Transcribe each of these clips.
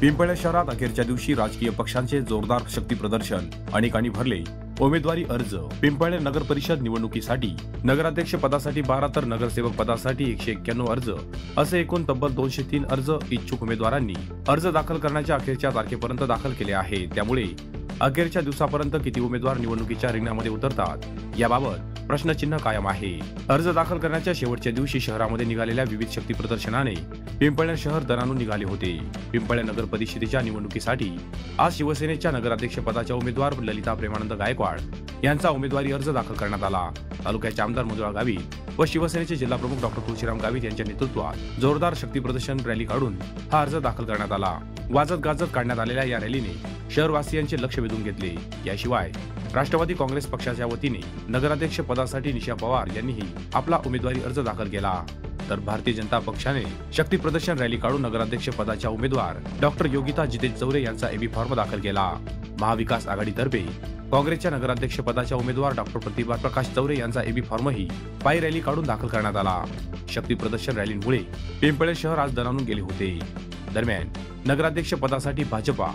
पिंपळनेर शहरात अखेरच्या दिवशी राजकीय पक्षांचे जोरदार शक्ती प्रदर्शन अनेकांनी भरले उमेदवारी अर्ज। पिंपळनेर नगर परिषद निवडणुकीसाठी नगराध्यक्ष पदासाठी 12 तर नगरसेवक पदासाठी 191 अर्ज असे एकूण तब्बल 203 अर्ज इच्छुक उमेदवारांनी अर्ज दाखल करण्याच्या अखेरच्या तारखेपर्यंत दाखल केले आहेत। त्यामुळे अखेरच्या दिवसापर्यंत किती उमेदवार निवडणुकीच्या रिंगणामध्ये उतरतात याबाबत प्रश्नचिन्ह कायम आहे। अर्ज दाखल करण्याच्या शेवटच्या दिवशी शहरामध्ये निघालेल्या विविध शक्ती प्रदर्शनाने पिंपळनेर शहर दणाणून निघाले होते। पिंपळनेर नगर परिषदेच्या निवडणुकीसाठी आज शिवसेनेच्या नगराध्यक्ष पदाच्या उमेदवार ललिता प्रेमानंद गायकवाड यांचा उमेदवारी अर्ज दाखल करण्यात आला। तालुक्याचे आमदार मंजुळा गावित व शिवसेनेचे जिल्हा प्रमुख डॉक्टर तुळशीराम गावित यांच्या नेतृत्वात जोरदार शक्ती प्रदर्शन रॅली काढून हा अर्ज दाखल करण्यात आला। वाजत गाजत काढण्यात आलेल्या या रॅलीने शहरवासियांचे लक्ष वेधून घेतले। याशिवाय राष्ट्रवादी काँग्रेस पक्षाच्या वतीने नगराध्यक्ष पदासाठी निशा पवार यांनीही आपला उमेदवारी अर्ज दाखल केला, तर भारतीय जनता पक्षाने शक्ती प्रदर्शन रॅली काढून नगराध्यक्ष पदाच्या उमेदवार डॉक्टर योगिता जितेश चौरे यांचा एबी फॉर्म दाखल केला। महाविकास आघाडीतर्फे काँग्रेसच्या नगराध्यक्ष पदाच्या उमेदवार डॉक्टर प्रतिभा प्रकाश चौरे यांचा एबी फॉर्मही पायी रॅली काढून दाखल करण्यात आला। शक्ती प्रदर्शन रॅलीमुळे पिंपळनेर शहर आज दणाणून गेले होते। दरम्यान नगराध्यक्ष पदासाठी भाजपा,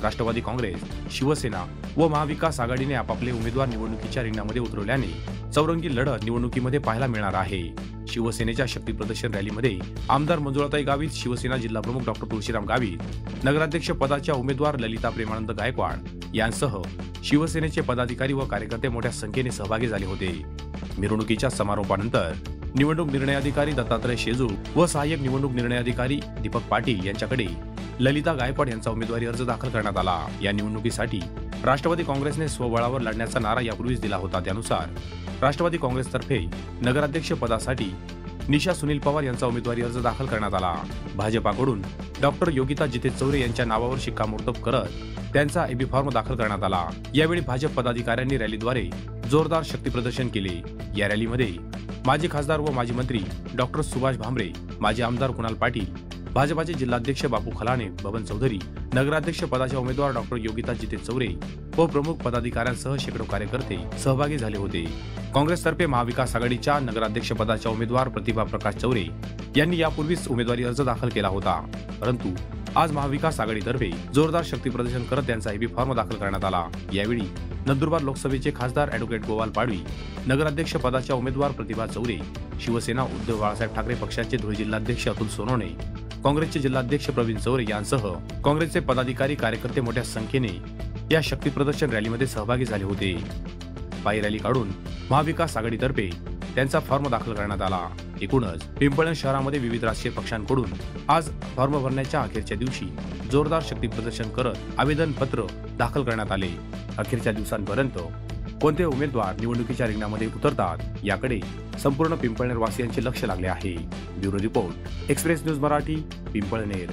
राष्ट्रवादी काँग्रेस, शिवसेना व महाविकास आघाडीने आपापले उमेदवार निवडणुकीच्या रिंगणामध्ये उतरवल्याने चौरंगी लढत निवडणुकीमध्ये पाहायला मिळणार आहे। शिवसेनेच्या शक्ती प्रदर्शन रॅलीमध्ये आमदार मंजुळाताई गावित, शिवसेना जिल्हा प्रमुख डॉक्टर तुळशीराम गावित, नगराध्यक्ष पदाच्या उमेदवार ललिता प्रेमानंद गायकवाड यांसह शिवसेनेचे पदाधिकारी व कार्यकर्ते मोठ्या संख्येने सहभागी झाले होते। मिरवणुकीच्या समारोपानंतर निवडणूक निर्णय अधिकारी दत्तात्रय शेजू व सहाय्यक निवडणूक निर्णय अधिकारी दीपक पाटील यांच्याकडे ललिता गायकवाड यांचा उमेदवारी अर्ज दाखल करण्यात आला। या निवडणुकीसाठी राष्ट्रवादी काँग्रेसने स्वबळावर लढण्याचा नारा यापूर्वीच दिला होता। त्यानुसार राष्ट्रवादी काँग्रेसतर्फे नगराध्यक्ष पदासाठी निशा सुनील पवार यांचा उमेदवारी अर्ज दाखल करण्यात आला। भाजपाकडून डॉक्टर योगिता जितेश चौरे यांच्या नावावर शिक्कामोर्तब करत त्यांचा एबी फॉर्म दाखल करण्यात आला। यावेळी भाजप पदाधिकाऱ्यांनी रॅलीद्वारे जोरदार शक्ती प्रदर्शन केले। या रॅलीमध्ये माजी खासदार व माजी मंत्री डॉक्टर सुभाष भामरे, माजी आमदार कुणाल पाटील, भाजपाचे जिल्हाध्यक्ष बापू खलाणे, बबन चौधरी, नगराध्यक्ष पदाच्या उमेदवार डॉक्टर योगिता जितेश चौरे व प्रमुख पदाधिकाऱ्यांसह शेकडो कार्यकर्ते सहभागी झाले होते। काँग्रेसतर्फे महाविकास आघाडीच्या नगराध्यक्ष पदाच्या उमेदवार प्रतिभा प्रकाश चौरे यांनी यापूर्वीच उमेदवारी अर्ज दाखल केला होता, परंतु आज महाविकास आघाडीतर्फे जोरदार शक्ती प्रदर्शन करत त्यांचा एबी फॉर्म दाखल करण्यात आला। यावेळी नंदुरबार लोकसभेचे खासदार ॲडव्होकेट गोपाल पाडवी, नगराध्यक्ष पदाच्या उमेदवार प्रतिभा चौरे, शिवसेना उद्धव बाळासाहेब ठाकरे पक्षाचे धुळे जिल्हाध्यक्ष अतुल सोनवणे, काँग्रेसचे जिल्हाध्यक्ष प्रवीण चौरे यांसह काँग्रेसचे पदाधिकारी कार्यकर्ते मोठ्या संख्येने या शक्ती प्रदर्शन रॅलीमध्ये सहभागी झाले होते। पायी रॅली काढून महाविकास आघाडीतर्फे त्यांचा फॉर्म दाखल करण्यात आला। एकूणच पिंपळनेर शहरामध्ये विविध राजकीय पक्षांकडून आज फॉर्म भरण्याच्या अखेरच्या दिवशी जोरदार शक्ती प्रदर्शन करत आवेदन पत्र दाखल करण्यात आले। अखेरच्या दिवसांपर्यंत कोणते उमेदवार निवडणुकीच्या रिंगणामध्ये उतरतात याकडे संपूर्ण पिंपळनेर वासियांचे लक्ष लागले आहे। Bureau report, express news Marathi, Pimpalner.